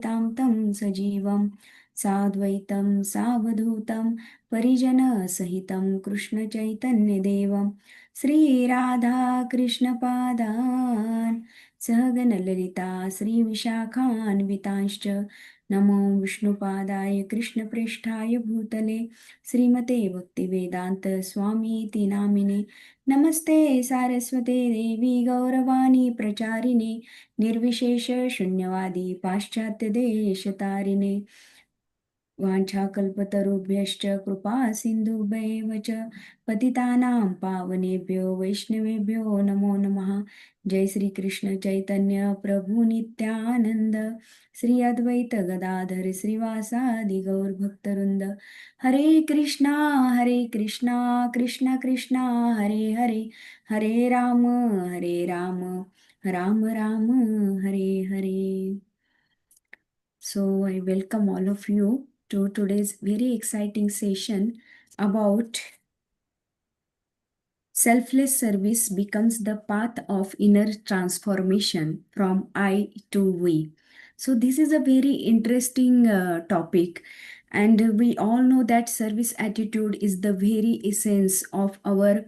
तां तं सजीवं साद्वैतं सावधूतं परिजनसहितं कृष्णचैतन्यदेवं श्रीराधाकृष्णपादान् सहगणललिता श्रीविशाखान्वितांश्च नमो विष्णुपादाय कृष्णप्रेष्ठाय भूतले श्रीमते भक्तिवेदान्त स्वामीति नामिने नमस्ते सारस्वते देवी गौरवाणी प्रचारिणे निर्विशेष शून्यवादी पाश्चात्य देशतारिणे वाञ्छाकल्पतरुभ्यश्च कृपा सिन्धुभ्यैव च पतितानां पावनेभ्यो वैष्णवेभ्यो नमो नमः। जय श्री कृष्ण चैतन्य प्रभु नित्यानंद श्री अद्वैत गदाधर श्रीवासादि गौर भक्तवृंद। हरे कृष्णा कृष्ण कृष्णा हरे हरे, हरे Ram Ram Ram Hare Hare. So I welcome all of you to today's very exciting session about selfless service becomes the path of inner transformation from I to we. So this is a very interesting topic, and we all know that service attitude is the very essence of our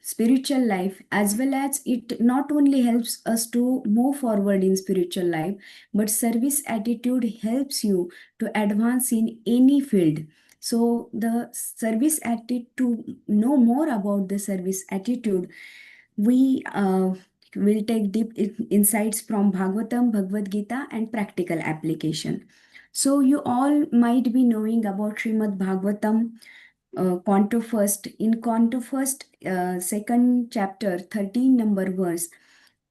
spiritual life, as well as it not only helps us to move forward in spiritual life, but service attitude helps you to advance in any field. So the service attitude, to know more about the service attitude, we will take deep insights from Bhagavatam, Bhagavad Gita, and practical application. So you all might be knowing about Srimad Bhagavatam, Canto first. In Canto first, second chapter, 13 number verse,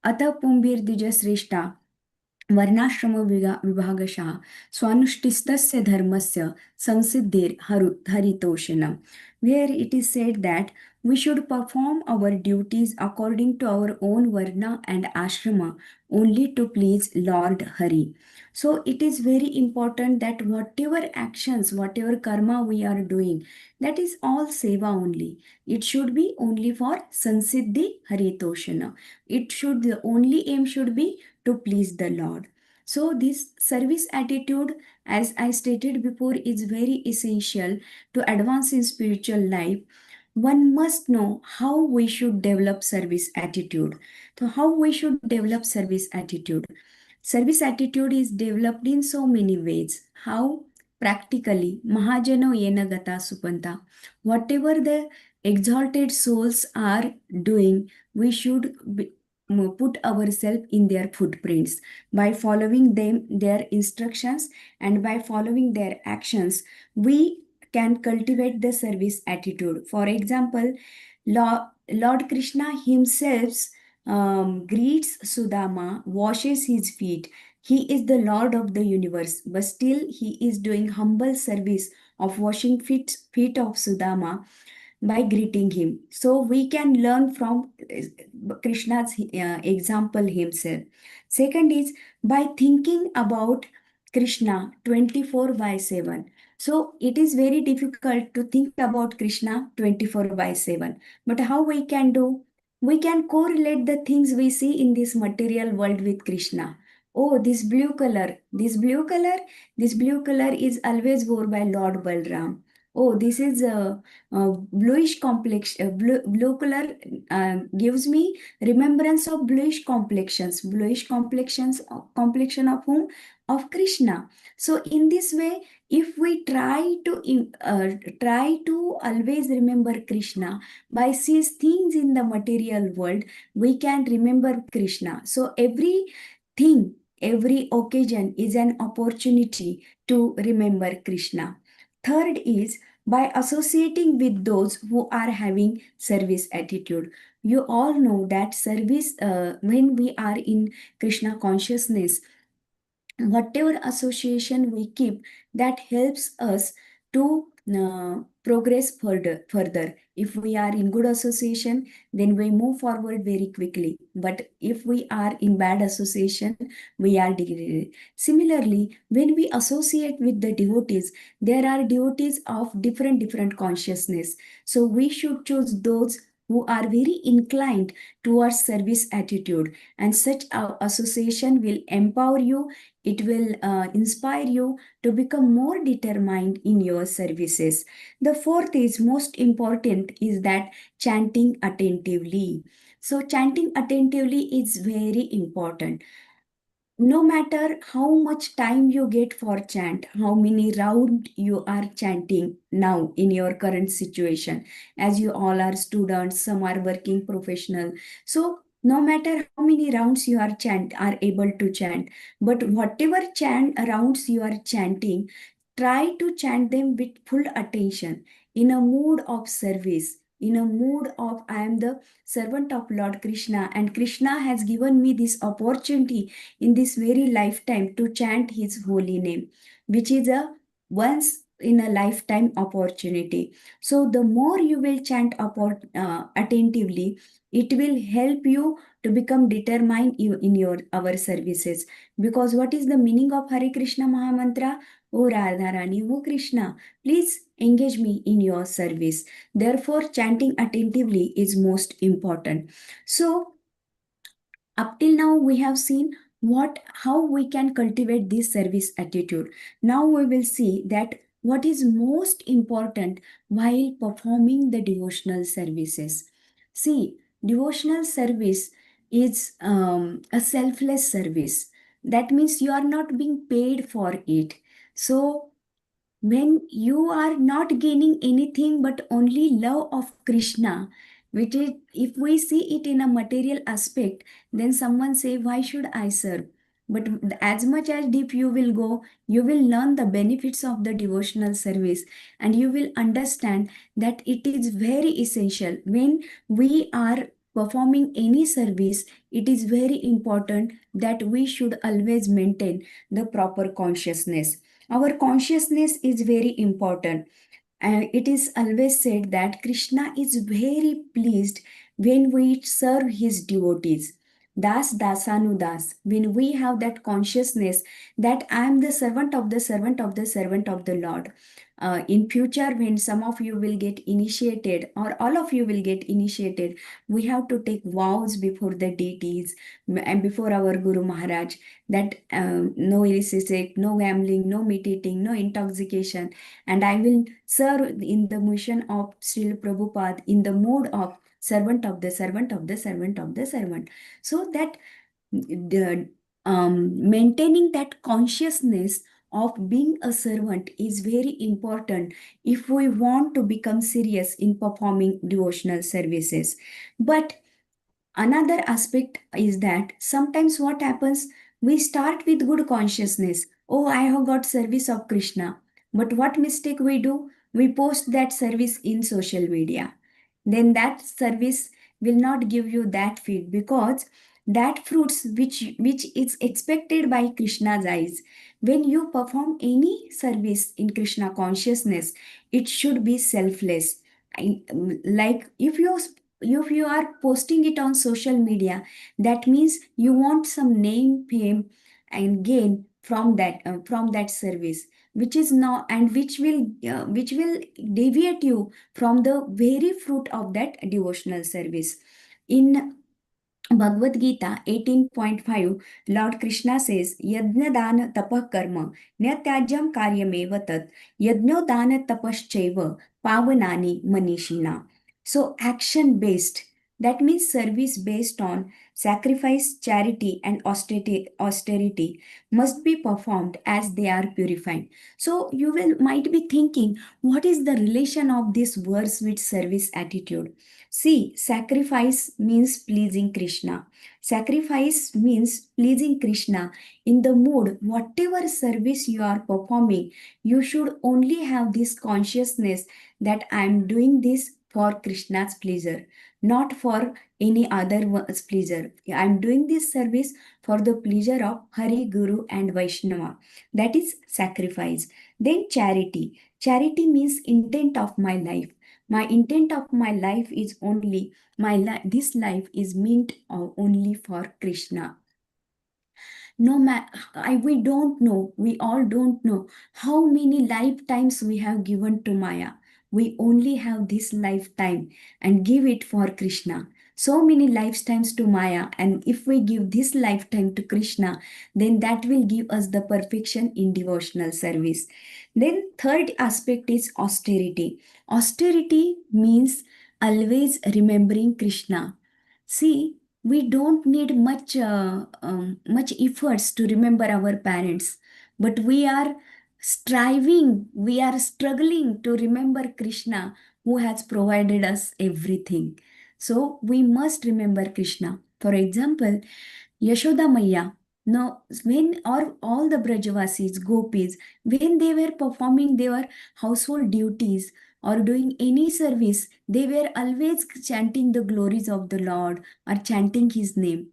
Ata Pumbir Dijasrishta वर्णाश्रम विभागशः स्वानुष्ठिस्तस्य धर्मस्य संसिद्धिर हरितोषिणम, where it is said that we should perform our duties according to our own varna and ashrama only to please Lord Hari. So it is very important that whatever actions, whatever karma we are doing, that is all seva only. It should be only for Sansiddhi Haritoshana. It should, the only aim should be to please the Lord. So, this service attitude, as I stated before, is very essential to advance in spiritual life. One must know how we should develop service attitude. So, how we should develop service attitude? Service attitude is developed in so many ways. How? Practically, Mahajano Yena Gata Supanta. Whatever the exalted souls are doing, we should put ourselves in their footprints by following them, their instructions, and by following their actions. We can cultivate the service attitude. For example, Lord Krishna himself greets Sudama, washes his feet. He is the Lord of the universe, but still he is doing humble service of washing feet of Sudama by greeting him. So we can learn from Krishna's example himself. Second is by thinking about Krishna 24 by 7. So it is very difficult to think about Krishna 24 by 7. But how we can do? We can correlate the things we see in this material world with Krishna. Oh, this blue color is always worn by Lord Balram. Oh, this is a bluish complexion. Blue color gives me remembrance of bluish complexions. Complexion of whom? Of Krishna. So in this way, if we try to always remember Krishna by seeing things in the material world, we can remember Krishna. So every occasion is an opportunity to remember Krishna. Third is by associating with those who are having service attitude. You all know that service, when we are in Krishna consciousness, whatever association we keep, that helps us to progress further. If we are in good association, then we move forward very quickly, but if we are in bad association, we are degraded. Similarly, when we associate with the devotees, there are devotees of different consciousness, so we should choose those who are very inclined towards service attitude, and such association will empower you. It will inspire you to become more determined in your services. The fourth is most important is that chanting attentively. So chanting attentively is very important. No matter how much time you get for chant, how many round you are chanting now in your current situation, as you all are students, some are working professional. So no matter how many rounds you are able to chant, but whatever chant rounds you are chanting, try to chant them with full attention, in a mood of service, in a mood of I am the servant of Lord Krishna, and Krishna has given me this opportunity in this very lifetime to chant his holy name, which is a once in a lifetime opportunity. So the more you will chant attentively, it will help you to become determined in your our services. Because what is the meaning of Hare Krishna Mahamantra? O Radharani, O Krishna, please engage me in your service. Therefore, chanting attentively is most important. So up till now we have seen what how we can cultivate this service attitude. Now we will see that what is most important while performing the devotional services. See, devotional service is a selfless service. That means you are not being paid for it. So when you are not gaining anything but only love of Krishna, which is, if we see it in a material aspect, then someone say, why should I serve? But as much as deep you will go, you will learn the benefits of the devotional service, and you will understand that it is very essential. When we are performing any service, it is very important that we should always maintain the proper consciousness. Our consciousness is very important. And it is always said that Krishna is very pleased when we serve his devotees. Das Dasanudas, when we have that consciousness that I am the servant of the servant of the servant of the Lord. In future, when some of you will get initiated, or all of you will get initiated, we have to take vows before the deities and before our Guru Maharaj that no illicit, no gambling, no meat eating, no intoxication, and I will serve in the mission of Srila Prabhupada in the mode of servant of the servant of the servant of the servant. So that the maintaining that consciousness of being a servant is very important if we want to become serious in performing devotional services. But another aspect is that sometimes what happens, we start with good consciousness. Oh, I have got service of Krishna. But what mistake we do? We post that service in social media. Then that service will not give you that feed, because that fruits which is expected by Krishna's eyes. When you perform any service in Krishna consciousness, it should be selfless. Like if you are posting it on social media, that means you want some name, fame, and gain from that service, which is now, and which will deviate you from the very fruit of that devotional service. In Bhagavad Gita 18.5, Lord Krishna says, Yajna dana tapah karma, nyatyajam karyameva tat, yajno dana tapaschaiva, pavanani manishina. So, action based, that means service based on sacrifice, charity, and austerity must be performed as they are purifying. So, you will might be thinking, what is the relation of this verse with service attitude? See, sacrifice means pleasing Krishna. Sacrifice means pleasing Krishna in the mood, whatever service you are performing, you should only have this consciousness that I am doing this for Krishna's pleasure, not for any other one's pleasure. I am doing this service for the pleasure of Hari, Guru, and Vaishnava. That is sacrifice. Then charity. Charity means intent of my life. My intent of my life is only this life is meant only for Krishna. No we don't know, we all don't know how many lifetimes we have given to Maya. We only have this lifetime and give it for Krishna. So many lifetimes to Maya, and if we give this lifetime to Krishna, then that will give us the perfection in devotional service. Then, third aspect is austerity. Austerity means always remembering Krishna. See, we don't need much efforts to remember our parents, but we are struggling to remember Krishna who has provided us everything. So we must remember Krishna. For example, Yashoda Maya, no, when or all the Brajavasis, Gopis, when they were performing their household duties or doing any service, they were always chanting the glories of the Lord or chanting His name.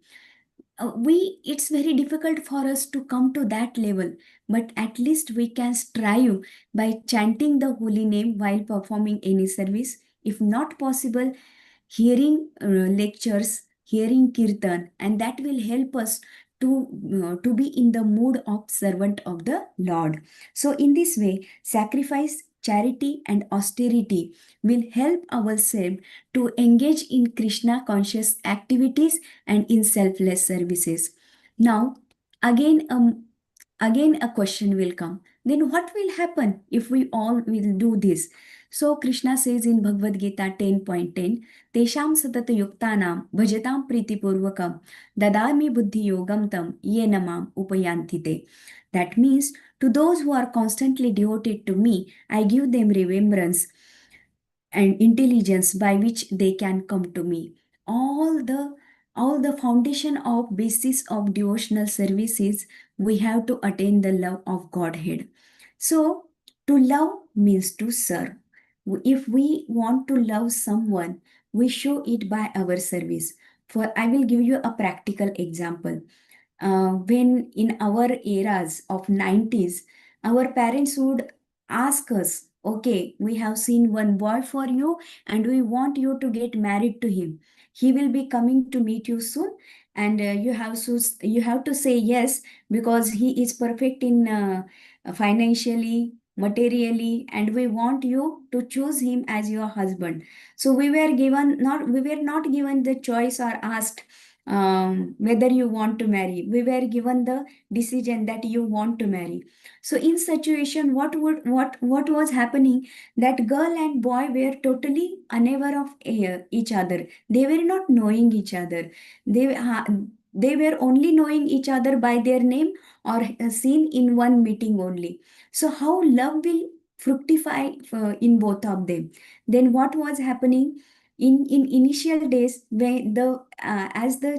It's very difficult for us to come to that level, but at least we can strive by chanting the holy name while performing any service. If not possible, hearing lectures, hearing kirtan, and that will help us to be in the mood of servant of the Lord. So in this way, sacrifice, charity, and austerity will help ourselves to engage in Krishna conscious activities and in selfless services. Now, again, again a question will come. Then what will happen if we all will do this? So Krishna says in Bhagavad Gita 10.10, Tesham satata yuktanam bhajatam pritipurvakam dadami buddhi yogam tam ye namam upayantite. That means to those who are constantly devoted to me, I give them remembrance and intelligence by which they can come to me. All the all the foundation of basis of devotional services, we have to attain the love of Godhead. So to love means to serve. If we want to love someone, we show it by our service. For I will give you a practical example. When in our eras of 90s, our parents would ask us, okay, we have seen one boy for you and we want you to get married to him. He will be coming to meet you soon, and you have to say yes, because he is perfect in financially, materially, and we want you to choose him as your husband. So we were not given the choice or asked whether you want to marry. We were given the decision that you want to marry. So in situation, what was happening, that girl and boy were totally unaware of each other. They were not knowing each other. They were only knowing each other by their name or seen in one meeting only. So how love will fructify in both of them? Then what was happening in initial days, when the as the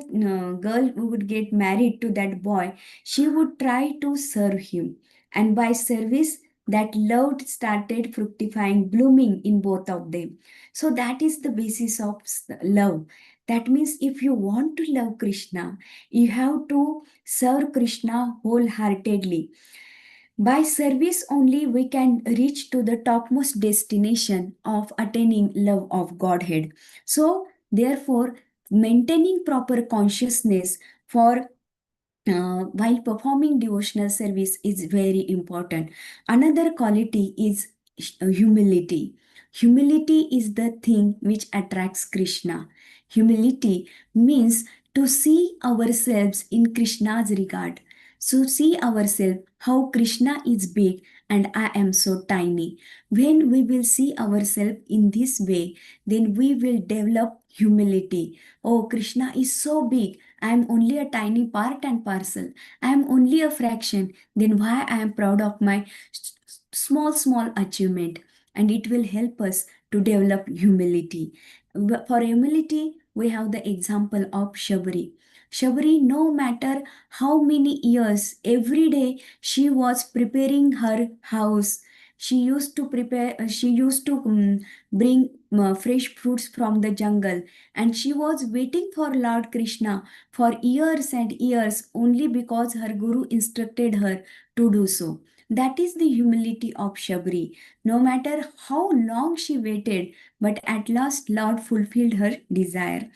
girl would get married to that boy, she would try to serve him, and by service, that love started fructifying, blooming in both of them. So that is the basis of love. That means if you want to love Krishna, you have to serve Krishna wholeheartedly. By service only we can reach to the topmost destination of attaining love of Godhead. So therefore, maintaining proper consciousness for while performing devotional service is very important. Another quality is humility. Humility is the thing which attracts Krishna. Humility means to see ourselves in Krishna's regard. So see ourselves how Krishna is big and I am so tiny. When we will see ourselves in this way, then we will develop humility. Oh, Krishna is so big, I am only a tiny part and parcel. I am only a fraction. Then why I am proud of my small achievement? And it will help us to develop humility. For humility, we have the example of Shabari. Shabari, no matter how many years, every day she was preparing her house. She used to bring fresh fruits from the jungle, and she was waiting for Lord Krishna for years and years only because her guru instructed her to do so. That is the humility of Shabri. No matter how long she waited, but at last Lord fulfilled her desire.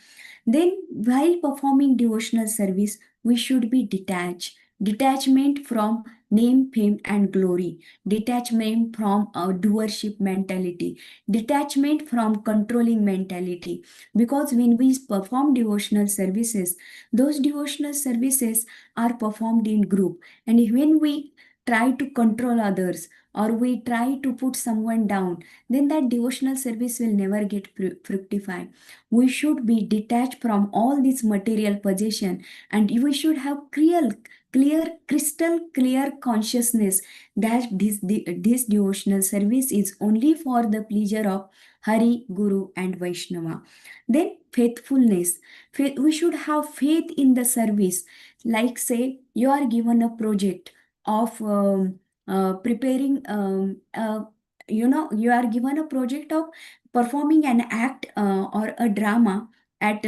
Then, while performing devotional service, we should be detached. detachment from name, fame, and glory, detachment from a doership mentality, detachment from controlling mentality. Because when we perform devotional services, those devotional services are performed in group. And when we try to control others or we try to put someone down, then that devotional service will never get fructified. We should be detached from all this material possession, and we should have crystal clear consciousness that this devotional service is only for the pleasure of Hari, Guru, and Vaishnava. Then faithfulness. We should have faith in the service. Like, say, you are given a project of preparing, you are given a project of performing an act or a drama at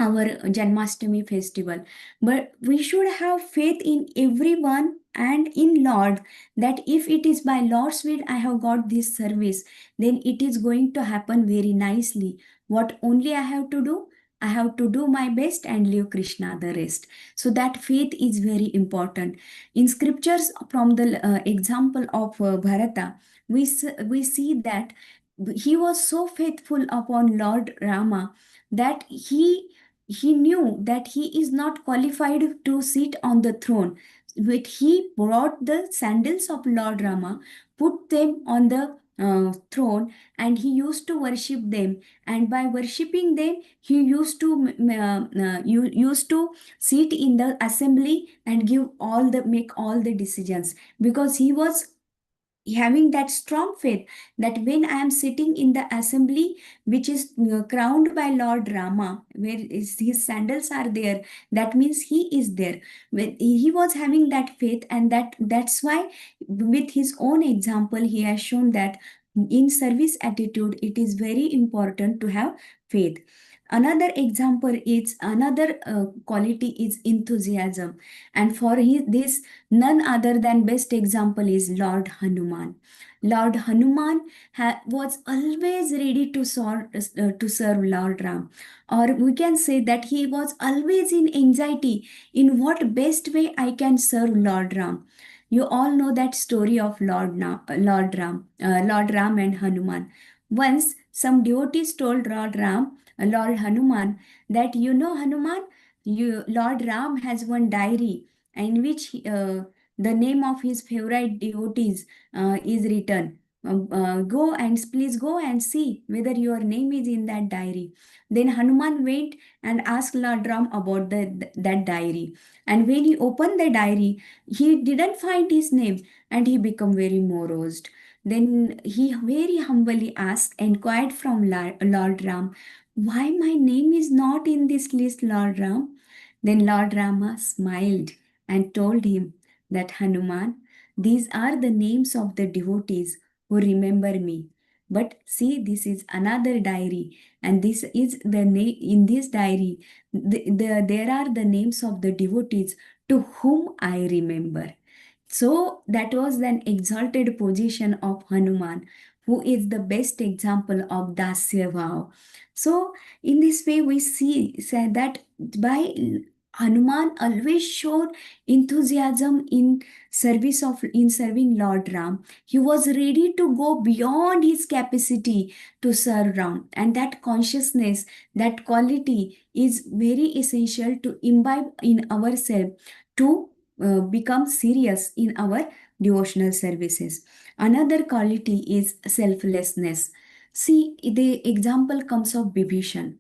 our Janmashtami festival. But we should have faith in everyone and in Lord, that if it is by Lord's will I have got this service, then it is going to happen very nicely. What only I have to do? I have to do my best and leave Krishna the rest. So that faith is very important. In scriptures, from the example of Bharata, we see that he was so faithful upon Lord Rama that he knew that he is not qualified to sit on the throne. But he brought the sandals of Lord Rama, put them on the throne, and he used to worship them. And by worshipping them, he used to sit in the assembly and make all the decisions, because he was having that strong faith that when I am sitting in the assembly, which is crowned by Lord Rama, where his sandals are there, that means he is there. He was having that faith, and that's why, with his own example, he has shown that in service attitude, it is very important to have faith. Another quality is enthusiasm, and for this, none other than best example is Lord Hanuman. Lord Hanuman was always ready to serve Lord Ram, or we can say that he was always in anxiety in what best way I can serve Lord Ram. You all know that story of Lord Ram and Hanuman. Once some devotees told Lord Hanuman, that Hanuman, Lord Ram has one diary in which the name of his favorite devotees is written. Please go and see whether your name is in that diary. Then Hanuman went and asked Lord Ram about that diary. And when he opened the diary, he didn't find his name, and he became very morosed. Then he very humbly inquired from Lord Ram, why my name is not in this list, Lord Ram? Then Lord Rama smiled and told him that, Hanuman, these are the names of the devotees who remember me. But see, this is another diary, and this is in this diary, there are the names of the devotees to whom I remember. So that was an exalted position of Hanuman, who is the best example of Dasya Bhav. So in this way, we say that by Hanuman always showed enthusiasm in serving Lord Ram. He was ready to go beyond his capacity to serve Ram, and that consciousness, that quality is very essential to imbibe in ourselves to become serious in our devotional services. Another quality is selflessness. See, the example comes of Bibhishan.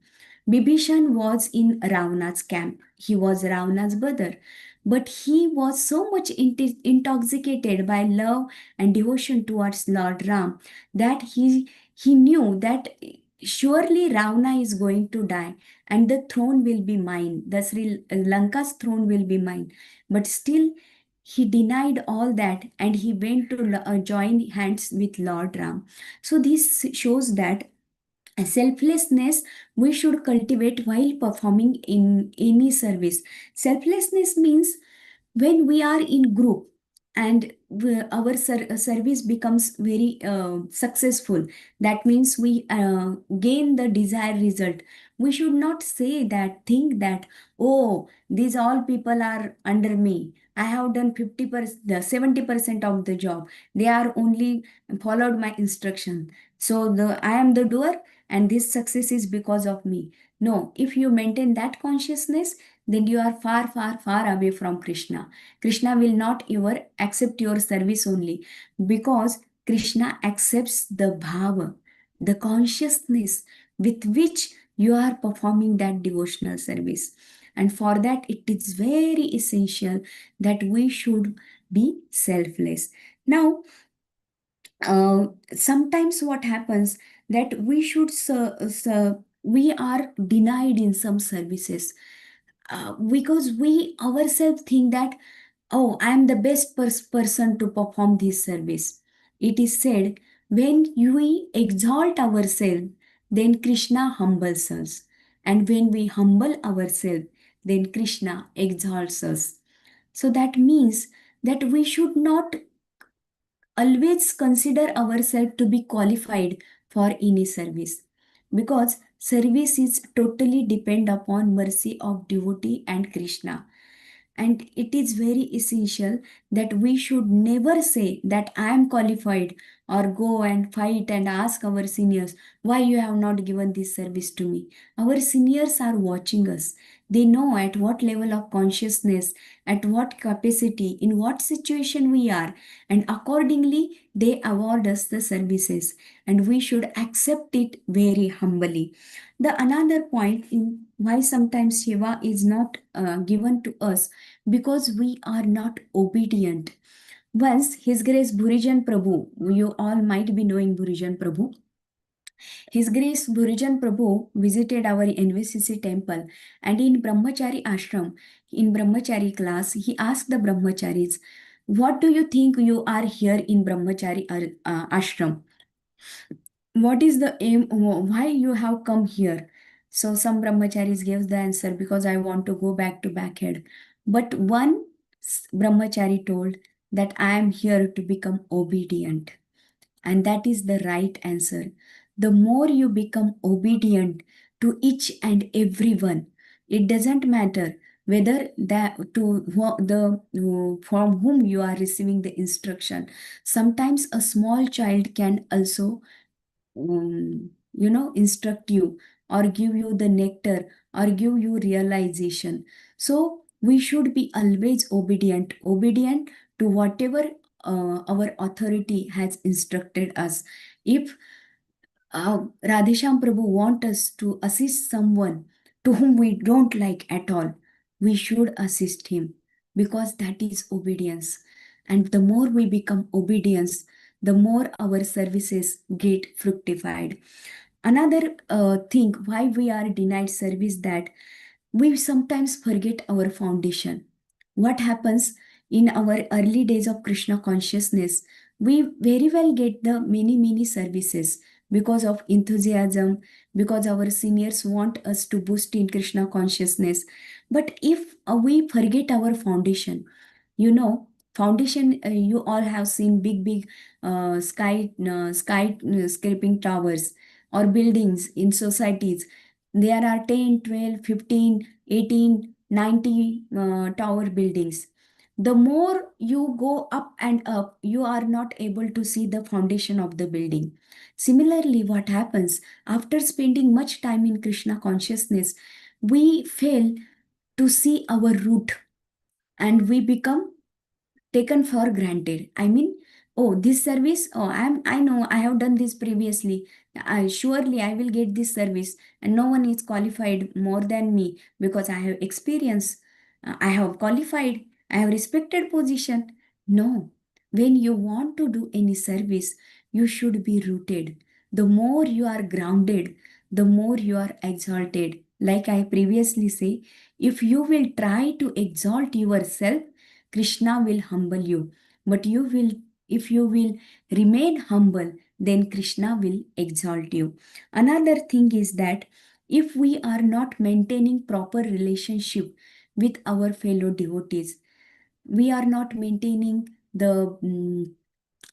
Bibhishan was in Ravana's camp. He was Ravana's brother. But he was so much intoxicated by love and devotion towards Lord Ram that he knew that surely Ravana is going to die and the throne will be mine. The Sri Lanka's throne will be mine. But still, he denied all that and he went to join hands with Lord Ram. So this shows that selflessness we should cultivate while performing in any service. Selflessness means when we are in group and our service becomes very successful, that means we gain the desired result. We should not say that, think that, oh, these all people are under me. I have done 50%, 70% of the job. They are only followed my instruction. So I am the doer and this success is because of me. No, if you maintain that consciousness, then you are far, far, far away from Krishna. Krishna will not ever accept your service only, because Krishna accepts the bhava, the consciousness with which you are performing that devotional service. And for that, it is very essential that we should be selfless. Now, sometimes what happens that we are denied in some services, because we ourselves think that, oh, I am the best person to perform this service. It is said, when we exalt ourselves, then Krishna humbles us. And when we humble ourselves, then Krishna exalts us. So that means that we should not always consider ourselves to be qualified for any service, because service is totally depend upon mercy of devotee and Krishna. And it is very essential that we should never say that I am qualified, or go and fight and ask our seniors, why you have not given this service to me. Our seniors are watching us. They know at what level of consciousness, at what capacity, in what situation we are, and accordingly they award us the services, and we should accept it very humbly. The another point in why sometimes Shiva is not given to us, because we are not obedient. Once His Grace Bhurijan Prabhu, you all might be knowing Bhurijan Prabhu, His Grace Bhurijan Prabhu visited our NVCC temple, and in Brahmachari ashram, in Brahmachari class, he asked the Brahmacharis, what do you think you are here in Brahmachari ashram? What is the aim? Why you have come here? So some brahmacharis gives the answer, because I want to go back to Backhead. But one brahmachari told that I am here to become obedient. And that is the right answer. The more you become obedient to each and everyone, it doesn't matter whether that to the from whom you are receiving the instruction. Sometimes a small child can also instruct you, or give you the nectar, or give you realization. So we should be always obedient to whatever our authority has instructed us. If Radhesham Prabhu want us to assist someone to whom we don't like at all, we should assist him, because that is obedience. And the more we become obedience, the more our services get fructified. Another thing why we are denied service, that we sometimes forget our foundation. What happens in our early days of Krishna consciousness? We very well get the many services because of enthusiasm, because our seniors want us to boost in Krishna consciousness. But if we forget our foundation, foundation, you all have seen big skyscraping towers or buildings in societies. There are 10, 12, 15, 18, 90 tower buildings. The more you go up and up, you are not able to see the foundation of the building. Similarly, what happens after spending much time in Krishna consciousness, we fail to see our root, and we become taken for granted. I mean, oh, this service, oh, I know I have done this previously. Surely I will get this service, and no one is qualified more than me, because I have experience, I have qualified, I have respected position. No, when you want to do any service, you should be rooted. The more you are grounded, the more you are exalted. Like I previously say, if you will try to exalt yourself, Krishna will humble you. But if you will remain humble, then Krishna will exalt you. Another thing is that if we are not maintaining proper relationship with our fellow devotees, we are not maintaining the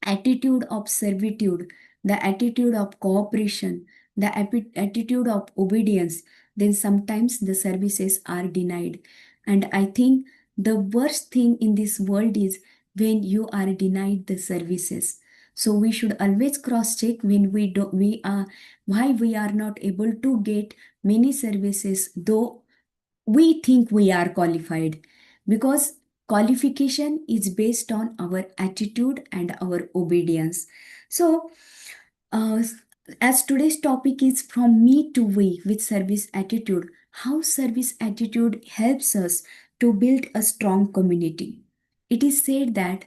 attitude of servitude, the attitude of cooperation, the attitude of obedience. then sometimes the services are denied. And I think the worst thing in this world is when you are denied the services. So we should always cross check when we are why we are not able to get many services, though we think we are qualified, because qualification is based on our attitude and our obedience. So uh, as today's topic is from me to we with service attitude, how service attitude helps us to build a strong community. It is said that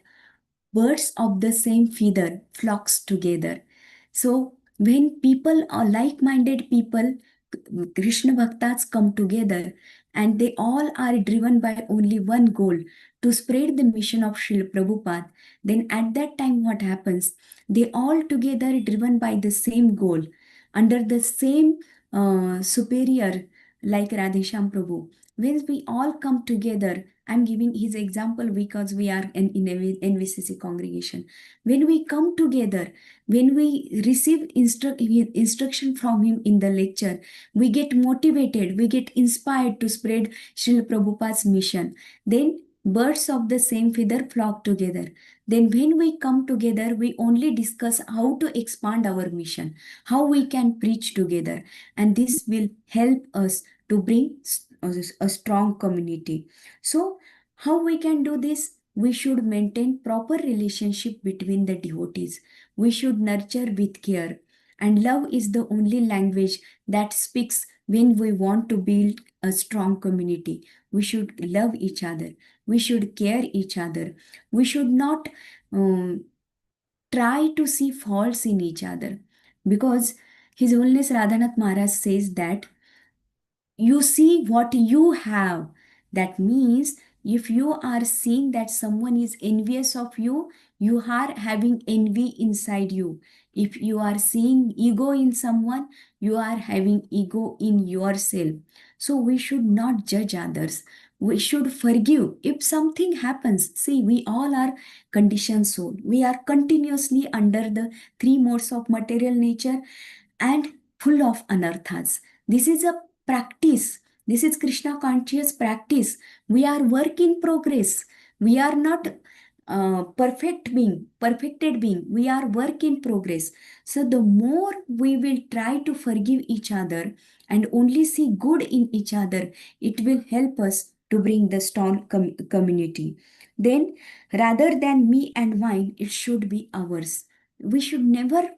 birds of the same feather flocks together. So when people or like-minded people, Krishna Bhaktas come together, and they all are driven by only one goal, to spread the mission of Srila Prabhupada, then at that time what happens? They all together driven by the same goal, under the same superior, like Radhesham Prabhu. When we all come together, I'm giving his example because we are in a NVCC congregation. When we come together, when we receive instruction from him in the lecture, we get motivated, we get inspired to spread Srila Prabhupada's mission. Then birds of the same feather flock together. Then when we come together, we only discuss how to expand our mission, how we can preach together. And this will help us to bring a strong community. So how we can do this? We should maintain proper relationship between the devotees. We should nurture with care. And love is the only language that speaks when we want to build a strong community. We should love each other. We should care each other. We should not um, try to see faults in each other, because His Holiness Radhanath Maharaj says that you see what you have. That means if you are seeing that someone is envious of you, you are having envy inside you. If you are seeing ego in someone, you are having ego in yourself. So we should not judge others. We should forgive. If something happens, see, we all are conditioned soul. We are continuously under the three modes of material nature and full of anarthas. This is a practice. This is Krishna conscious practice. We are work in progress. We are not perfected being. We are work in progress. So the more we will try to forgive each other and only see good in each other, it will help us to bring the strong community. Then, rather than me and mine, it should be ours. We should never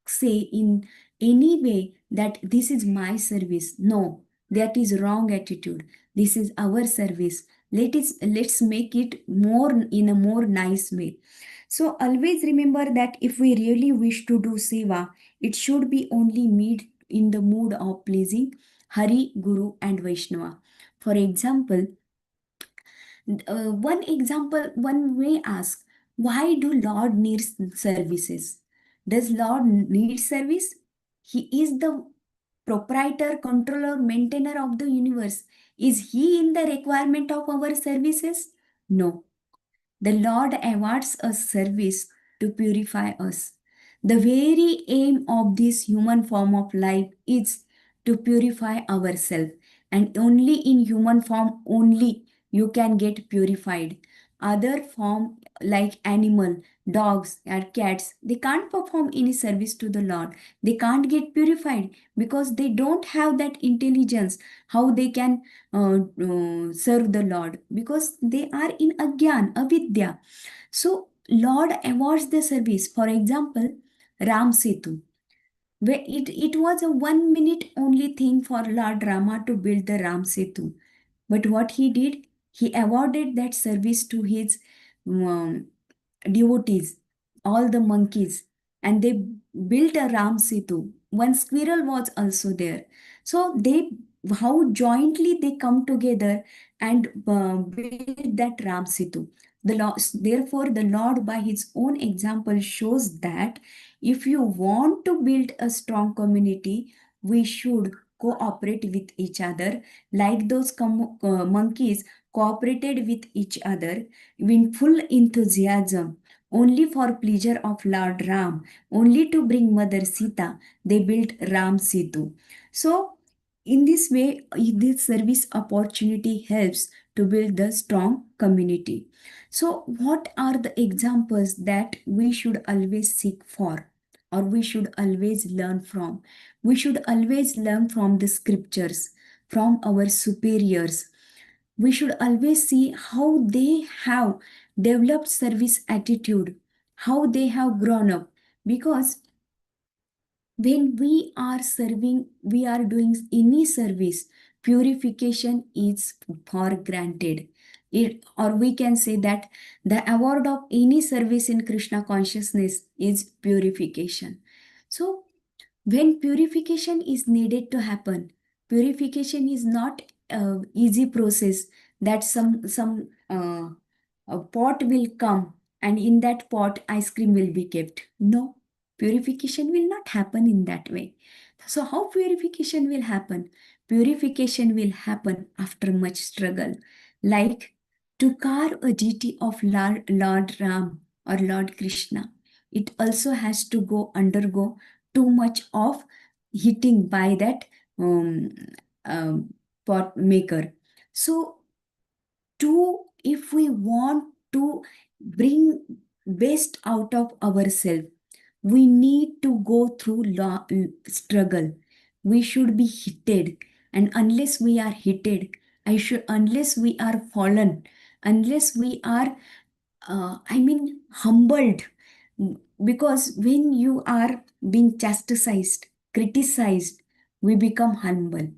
say in any way that this is my service. No, that is wrong attitude. This is our service. Let's make it more in a more nice way. So always remember that if we really wish to do seva, it should be only made in the mood of pleasing Hari, Guru, and Vaishnava. For example, one may ask, why do Lord needs services? Does Lord need service? He is the proprietor, controller, maintainer of the universe. Is he in the requirement of our services? No. The Lord awards us service to purify us. The very aim of this human form of life is to purify ourselves, and only in human form only you can get purified. Other form like animal, dogs or cats, they can't perform any service to the Lord. They can't get purified because they don't have that intelligence how they can serve the Lord, because they are in agyan, avidya. So Lord awards the service. For example, Ram Setu, where it was a 1 minute only thing for Lord Rama to build the Ram Setu. But what he did, he awarded that service to his um, devotees, all the monkeys, and they built a Ram Setu. One squirrel was also there. So they, how jointly they come together and build that Ram Setu. Therefore, the Lord, by His own example, shows that if you want to build a strong community, we should cooperate with each other, like those monkeys cooperated with each other in full enthusiasm, only for pleasure of Lord Ram, only to bring Mother Sita. They built Ram Setu. So in this way, this service opportunity helps to build the strong community. So, what are the examples that we should always seek for, or we should always learn from? We should always learn from the scriptures, from our superiors. We should always see how they have developed service attitude, how they have grown up. Because when we are serving, we are doing any service, purification is for granted. Or we can say that the award of any service in Krishna consciousness is purification. So when purification is needed to happen, purification is not a easy process that some a pot will come and in that pot ice cream will be kept. No, purification will not happen in that way. So how purification will happen? Purification will happen after much struggle. Like to carve a deity of Lord Ram or Lord Krishna, it also has to go undergo too much of hitting by that um, um, pot maker. So to if we want to bring best out of ourselves, we need to go through struggle. We should be hitted, and unless we are hitted, unless we are fallen, unless we are humbled. Because when you are being chastised, criticized, we become humble.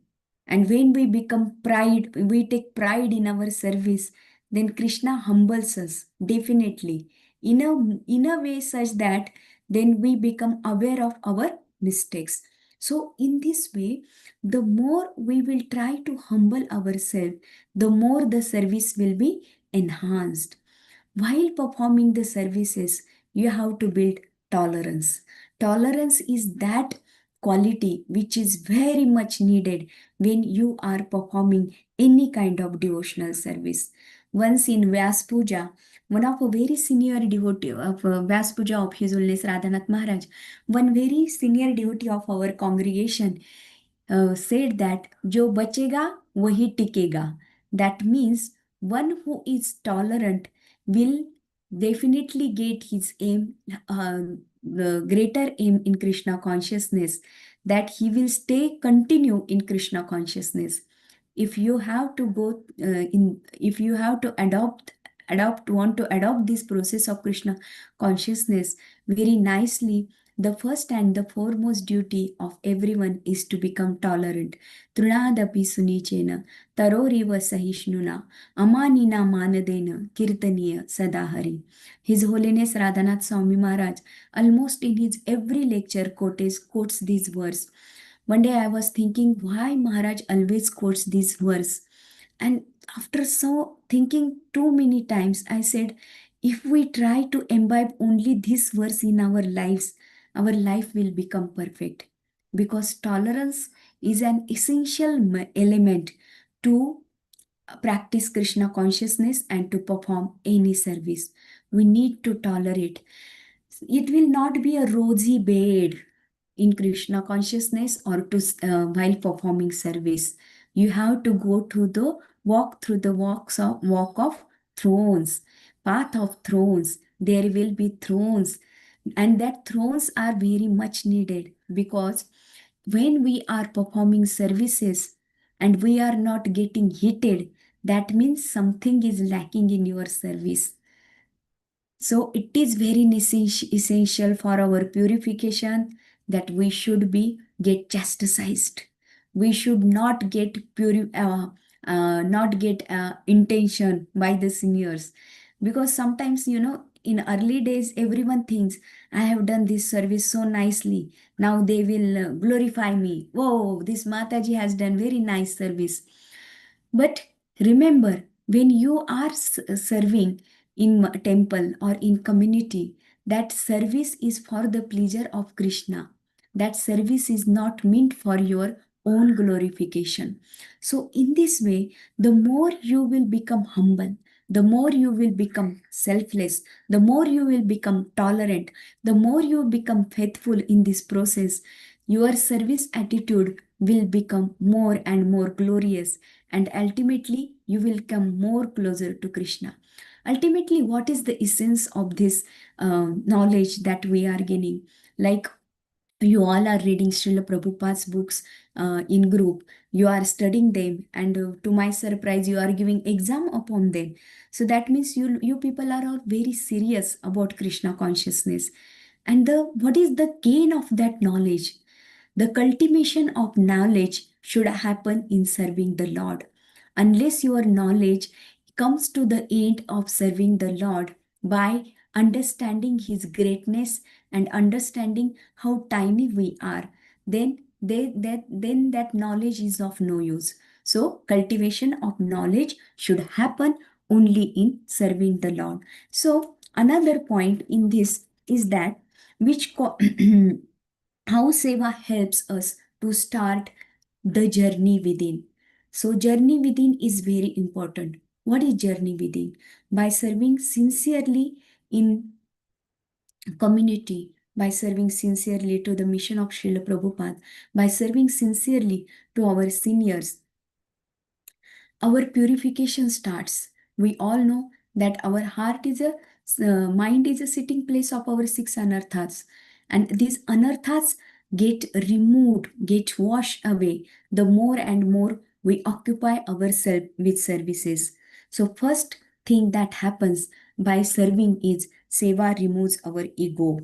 And when we become pride, we take pride in our service, then Krishna humbles us, definitely, in a way such that then we become aware of our mistakes. So, in this way, the more we will try to humble ourselves, the more the service will be enhanced. While performing the services, you have to build tolerance. Tolerance is that quality which is very much needed when you are performing any kind of devotional service. Once in Vyas Puja, one of a very senior devotee of Vyas Puja of His Holiness Radhanath Maharaj, one very senior devotee of our congregation said that जो बचेगा वही टिकेगा. That means one who is tolerant will definitely get his aim, the greater aim in Krishna consciousness, that he will stay continue in Krishna consciousness. If you have to go if you have to want to adopt this process of Krishna consciousness very nicely, the first and the foremost duty of everyone is to become tolerant. Trunadapi sunichena, taroriva sahishnuna, amanina manadena, kirtaniya sadahari. His Holiness Radhanath Swami Maharaj, almost in his every lecture, quotes these verse. One day I was thinking why Maharaj always quotes this verse. And after so thinking too many times, I said, if we try to imbibe only this verse in our lives, our life will become perfect. Because tolerance is an essential element to practice Krishna consciousness and to perform any service. We need to tolerate. It will not be a rosy bed in Krishna consciousness or to while performing service. You have to go to the walk of thrones, path of thrones. There will be thrones, and that thrones are very much needed because when we are performing services and we are not getting heated, that means something is lacking in your service. So it is very essential for our purification that we should be get chastised. We should not get not get intention by the seniors, because sometimes in early days everyone thinks I have done this service so nicely. Now they will glorify me. Whoa, this Mataji has done very nice service. But remember, when you are serving in temple or in community, that service is for the pleasure of Krishna. That service is not meant for your own glorification. So, in this way, the more you will become humble, the more you will become selfless, the more you will become tolerant, the more you become faithful in this process, your service attitude will become more and more glorious, and ultimately you will come more closer to Krishna. Ultimately, what is the essence of this knowledge that we are gaining? Like, you all are reading Srila Prabhupada's books in group. You are studying them, and to my surprise, you are giving exam upon them. So that means you people are all very serious about Krishna consciousness. And the what is the gain of that knowledge? The cultivation of knowledge should happen in serving the Lord. Unless your knowledge comes to the end of serving the Lord by understanding His greatness and understanding how tiny we are, then that knowledge is of no use. So, cultivation of knowledge should happen only in serving the Lord. So, another point in this is that which how seva helps us to start the journey within. So journey within is very important. What is journey within? By serving sincerely in community, by serving sincerely to the mission of Srila Prabhupada, by serving sincerely to our seniors, our purification starts. We all know that our heart is a mind is a sitting place of our six anarthas, and these anarthas get removed, get washed away the more and more we occupy ourselves with services. So first thing that happens by serving is seva removes our ego.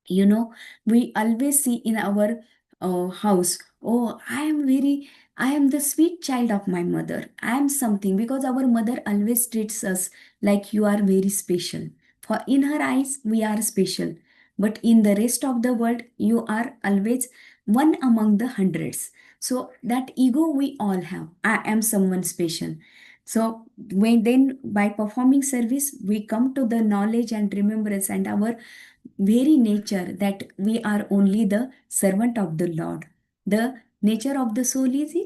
You know, we always see in our house, oh, I am the sweet child of my mother, I am something, because our mother always treats us like you are very special. For in her eyes we are special, but in the rest of the world you are always one among the hundreds. So that ego we all have, I am someone special. So when then by performing service we come to the knowledge and remembrance and our very nature that we are only the servant of the Lord. The nature of the soul is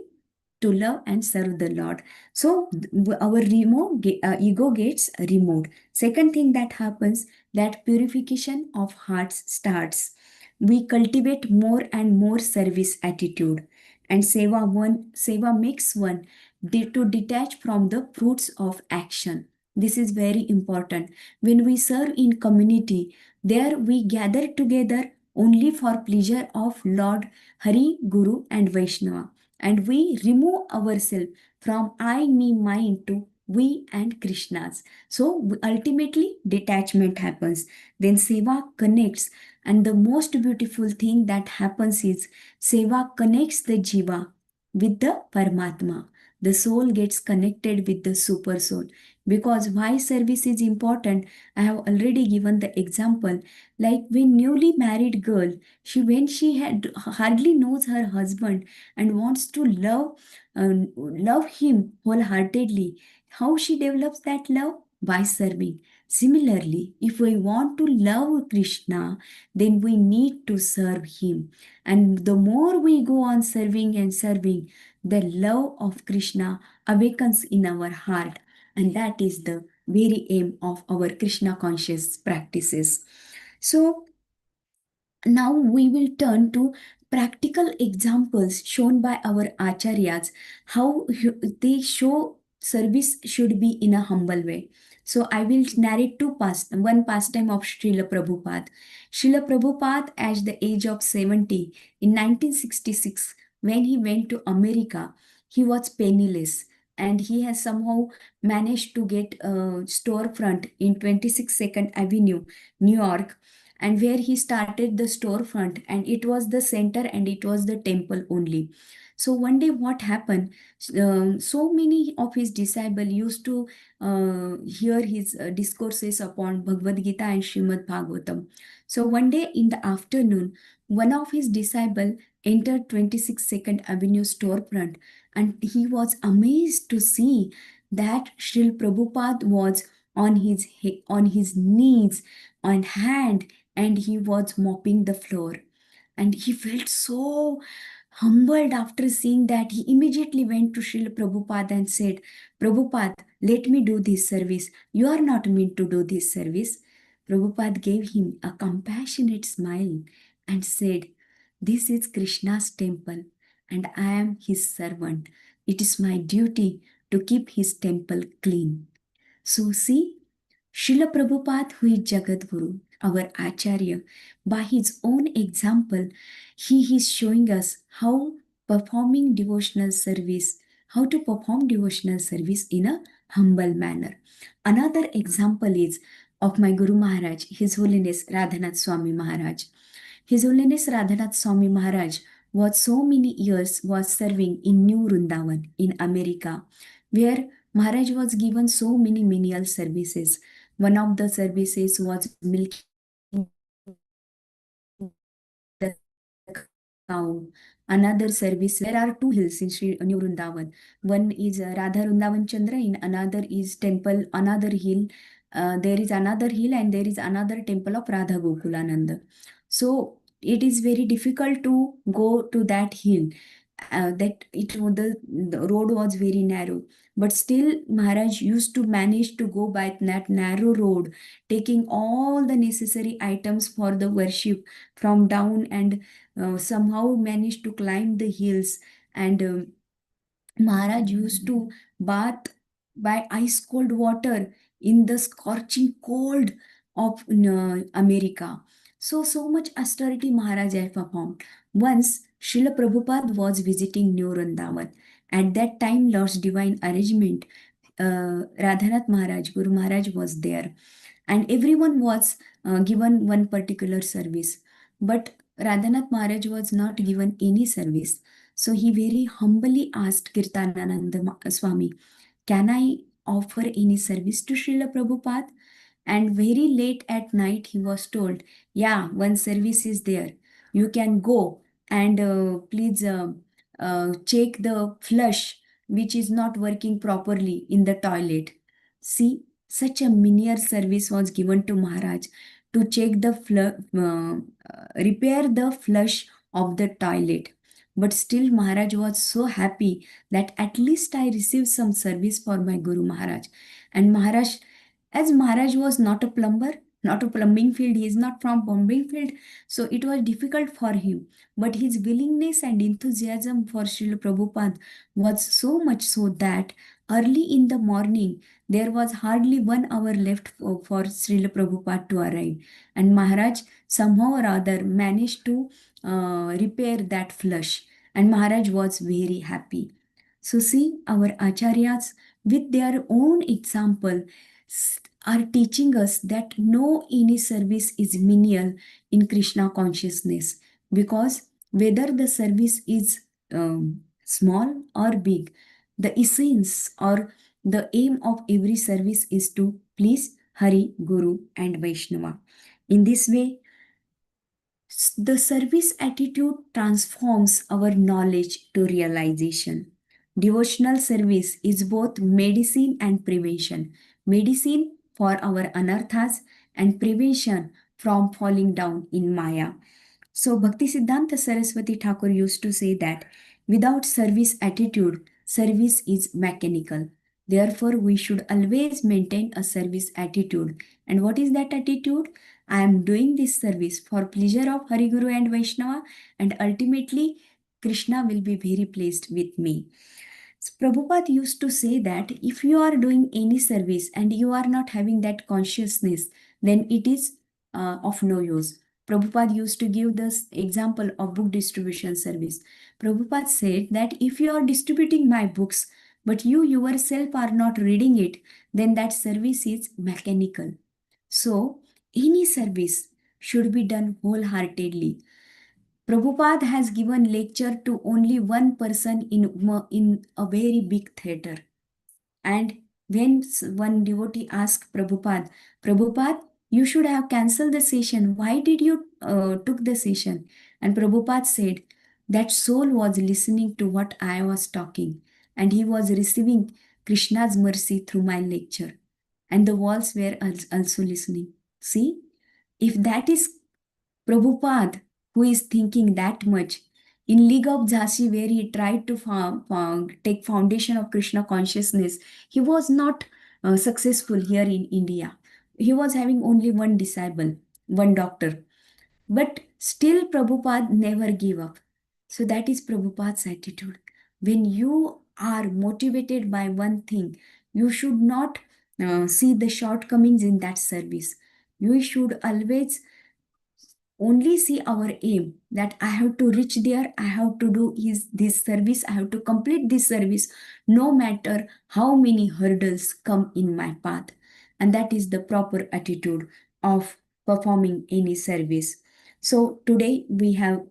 to love and serve the Lord. So our ego gets removed. Second thing that happens, that purification of hearts starts. We cultivate more and more service attitude, and seva makes one to detach from the fruits of action. This is very important. When we serve in community, there we gather together only for pleasure of Lord Hari, Guru, and Vaishnava, and we remove ourselves from I, me, mine to we and Krishna's. So ultimately, detachment happens. Then Seva connects, and the most beautiful thing that happens is Seva connects the Jiva with the Paramatma. The soul gets connected with the super soul. Because why service is important, I have already given the example. Like when newly married girl, when she had hardly knows her husband and wants to love him wholeheartedly, how she develops that love? By serving. Similarly, if we want to love Krishna, then we need to serve him. And the more we go on serving and serving, the love of Krishna awakens in our heart. And that is the very aim of our Krishna conscious practices. So now we will turn to practical examples shown by our acharyas, how they show service should be in a humble way. So I will narrate one pastime of Srila Prabhupada. Srila Prabhupada, at the age of 70 in 1966, when he went to America, he was penniless, and he has somehow managed to get a storefront in 26 Second Avenue, New York, and where he started the storefront, and it was the center and it was the temple only. So one day what happened, so many of his disciples used to hear his discourses upon Bhagavad Gita and Srimad Bhagavatam. So one day in the afternoon, one of his disciples entered 26 Second Avenue storefront, and he was amazed to see that Srila Prabhupada was on his knees, on hand, and he was mopping the floor. And he felt so humbled after seeing that. He immediately went to Srila Prabhupada and said, Prabhupada, let me do this service. You are not meant to do this service. Prabhupada gave him a compassionate smile and said, this is Krishna's temple, and I am his servant. It is my duty to keep his temple clean. So, see, Srila Prabhupada, who is Jagadguru, our Acharya, by his own example, he is showing us how to perform devotional service in a humble manner. Another example is of my Guru Maharaj, His Holiness Radhanath Swami Maharaj. His Holiness Radhanath Swami Maharaj was so many years was serving in New Vrindavan in America, where Maharaj was given so many menial services. One of the services was milking the cow. Another service, there are two hills in Sri New Vrindavan. One is Radha Vrindavan Chandra, in another is temple, another hill. There is another hill and there is another temple of Radha Gokulananda. So it is very difficult to go to that hill. The road was very narrow, but still Maharaj used to manage to go by that narrow road, taking all the necessary items for the worship from down, and somehow managed to climb the hills. And Maharaj used to bath by ice cold water in the scorching cold of America. So much austerity Maharaj had performed. Once, Srila Prabhupada was visiting New Vrindavan. At that time, Lord's divine arrangement, Radhanath Maharaj, Guru Maharaj was there, and everyone was given one particular service. But Radhanath Maharaj was not given any service. So he very humbly asked Kirtanananda Swami, can I offer any service to Srila Prabhupada? And very late at night, he was told, yeah, one service is there. You can go and please check the flush which is not working properly in the toilet. See, such a menial service was given to Maharaj to check repair the flush of the toilet. But still, Maharaj was so happy that at least I received some service for my Guru Maharaj. And as Maharaj was not a plumber, not a plumbing field, he is not from plumbing field, so it was difficult for him. But his willingness and enthusiasm for Srila Prabhupada was so much so that early in the morning, there was hardly 1 hour left for Srila Prabhupada to arrive. And Maharaj somehow or other managed to repair that flush. And Maharaj was very happy. So, see, our acharyas, with their own example, are teaching us that no any service is menial in Krishna consciousness, because whether the service is small or big, the essence or the aim of every service is to please Hari, Guru, and Vaishnava. In this way, the service attitude transforms our knowledge to realization. Devotional service is both medicine and prevention. Medicine for our anarthas and prevention from falling down in Maya. So, Bhaktisiddhanta Saraswati Thakur used to say that without service attitude, service is mechanical. Therefore, we should always maintain a service attitude. And what is that attitude? I am doing this service for pleasure of Hari Guru and Vaishnava, and ultimately, Krishna will be very pleased with me. So, Prabhupada used to say that if you are doing any service and you are not having that consciousness, then it is of no use. Prabhupada used to give this example of book distribution service. Prabhupada said that if you are distributing my books, but you yourself are not reading it, then that service is mechanical. So, any service should be done wholeheartedly. Prabhupada has given lecture to only one person in a very big theater. And when one devotee asked Prabhupada, Prabhupada, you should have cancelled the session. Why did you took the session? And Prabhupada said, that soul was listening to what I was talking, and he was receiving Krishna's mercy through my lecture. And the walls were also listening. See, if that is Prabhupada, who is thinking that much, in League of Jhansi, where he tried to take foundation of Krishna consciousness, he was not successful here in India. He was having only one disciple, one doctor. But still Prabhupada never gave up. So that is Prabhupada's attitude. When you are motivated by one thing, you should not see the shortcomings in that service. You should always only see our aim, that I have to reach there, I have to do this service, I have to complete this service, no matter how many hurdles come in my path. And that is the proper attitude of performing any service. So today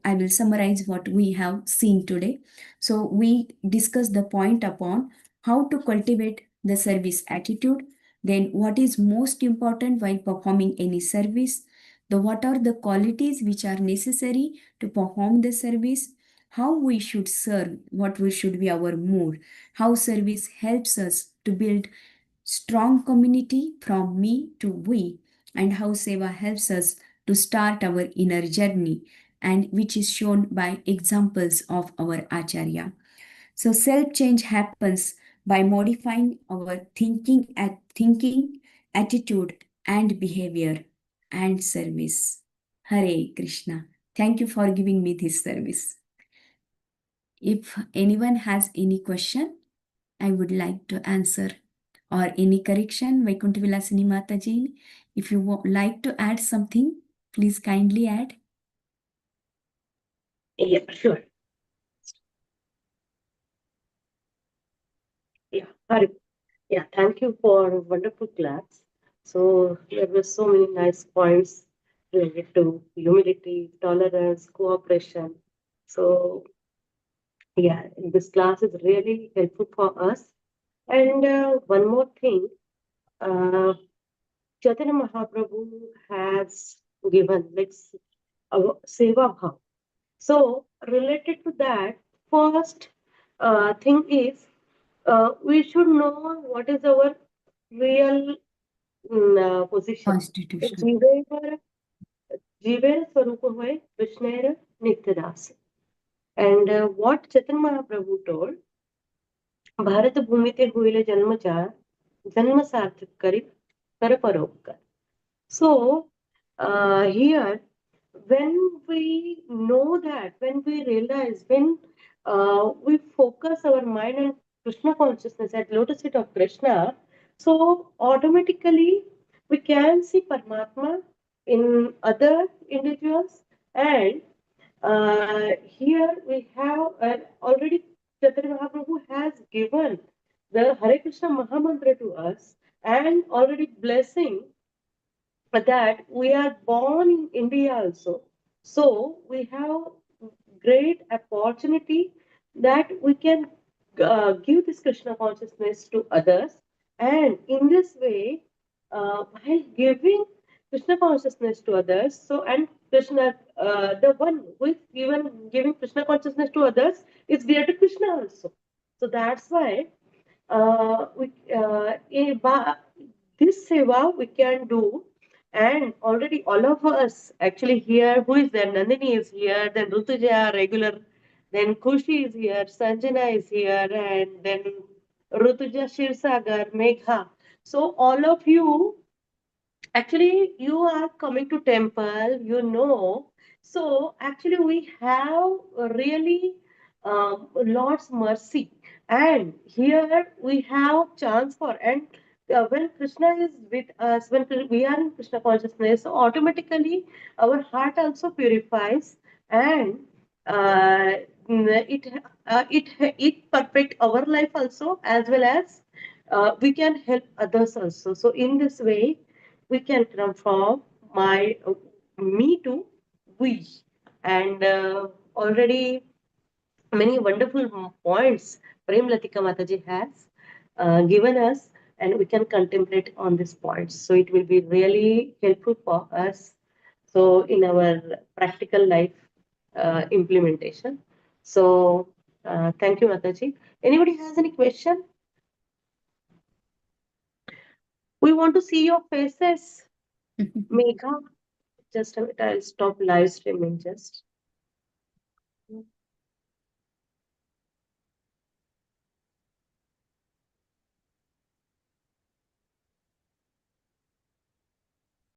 I will summarize what we have seen today. So we discussed the point upon how to cultivate the service attitude, then what is most important while performing any service, the what are the qualities which are necessary to perform the service, how we should serve, what we should be our mood, how service helps us to build strong community from me to we, and how seva helps us to start our inner journey, and which is shown by examples of our acharya. So self change happens by modifying our thinking, attitude, and behavior and service. Hare Krishna. Thank you for giving me this service. If anyone has any question, I would like to answer, or any correction, Vaikuntha Vilasini Mataji. If you would like to add something, please kindly add. Yeah, sure. Yeah, Hari. Yeah, thank you for wonderful class. So there were so many nice points related to humility, tolerance, cooperation. So yeah, this class is really helpful for us. And one more thing, uh, Chaitanya Mahaprabhu has given, let's our seva bhav. So related to that, first thing is we should know what is our real position. Constitution. जीवेर स्वरूप होय कृष्णेर नित्यदास. And what Chaitanya Mahaprabhu told, Bharat भूमिते होइले जन्मचार जन्म सार्थक करी कर परोपकार. So here, when we know that, when we realize, when we focus our mind on Krishna consciousness at lotus feet of Krishna, so automatically we can see Paramatma in other individuals. And here we have already Chaitanya Mahaprabhu has given the Hare Krishna Mahamantra to us and already blessing that we are born in India also. So we have great opportunity that we can give this Krishna consciousness to others. And in this way, by giving Krishna consciousness to others, so and Krishna, the one who is even giving Krishna consciousness to others is dear to Krishna also. So that's why this seva we can do, and already all of us actually here, who is there? Nandini is here, then Rutuja, regular, then Kushi is here, Sanjana is here, and then Rutuja, Shirsagar, Megha. So all of you, actually, you are coming to temple, you know. So actually, we have really Lord's mercy, and here we have chance for. And when Krishna is with us, when we are in Krishna consciousness, so automatically our heart also purifies, and uh, it perfect our life also, as well as we can help others also. So in this way we can transform my me to we. And already many wonderful points Prem Latika Mataji has given us, and we can contemplate on these points. So it will be really helpful for us. So in our practical life implementation. So thank you, Mataji. Anybody has any question? We want to see your faces. Megha, just a minute, I'll stop live streaming just.